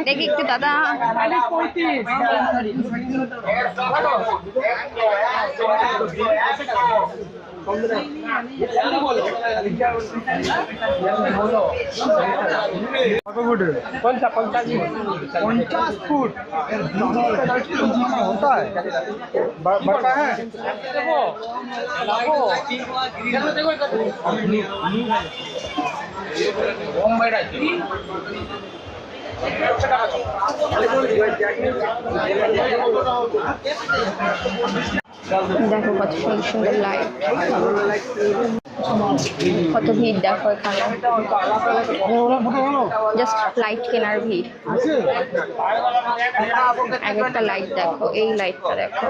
দেখি একটু দাদা। কত फुट 50 फुट होता है बड़का है देखो कत सुंदर सुंदर लाइट कत भीड़ देखो एखाने जस्ट लाइट केनार भीड़ एक एक लाइट देखो এই লাইটটা দেখো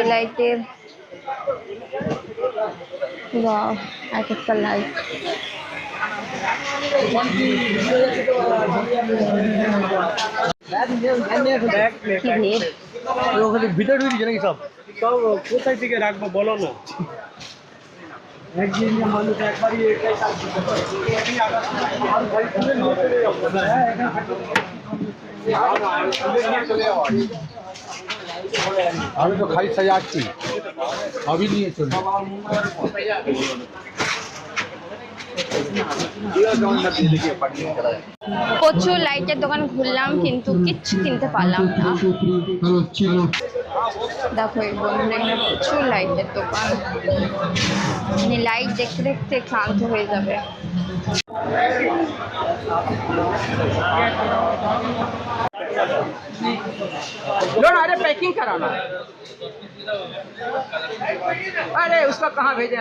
লাইটের वाह एक एक लाइट ভিতরে ঢুকেছে নাকি সব সব কোথায় থেকে রাখবো বলো না একদিন মানুষ একবারই এটাই কাজ করতে পারে আমি তো খালি সাজাচ্ছি সবই নিয়ে চলি প্রচুর লাইটের দোকান ঘুরলাম কিন্তু কিচ্ছু কিনতে পারলাম না দেখো এই বন্ধুরা এখানে প্রচুর লাইটের দোকান মানে লাইট দেখতে দেখতে ক্লান্ত হয়ে যাবে अरे पैकिंग कराना अरे उसका कहाँ भेजे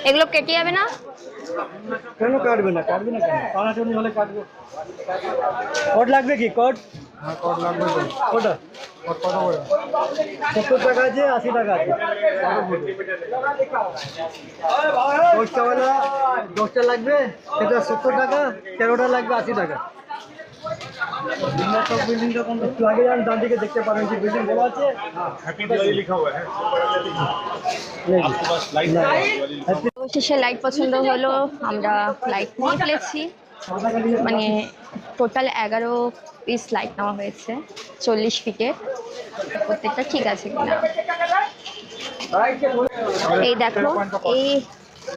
এগুলো কেটে যাবে না কেন কাটবে না কেন টানাটানি হলে কাটবে কোড লাগবে কি কোড হ্যাঁ কোড লাগবে কোড কত করে 70 টাকা আছে 80 টাকা আছে দশটা লাগবে সেটা 70 টাকা 13টা লাগবে 80 টাকা বিল্ডিংটা কোন একটু আগে যান ডান দিকে দেখতে পারেন যে বিল্ডিং বলা আছে হ্যাপি দিওয়ালি লেখা हुआ है आपके पास लाइट অবশেষে লাইট পছন্দ হলো আমরা লাইট নিয়ে ফেলেছি মানে টোটাল 11 পিস লাইট নেওয়া হয়েছে 40 ফিটের প্রত্যেকটা ঠিক আছে কিনা এই দেখো এই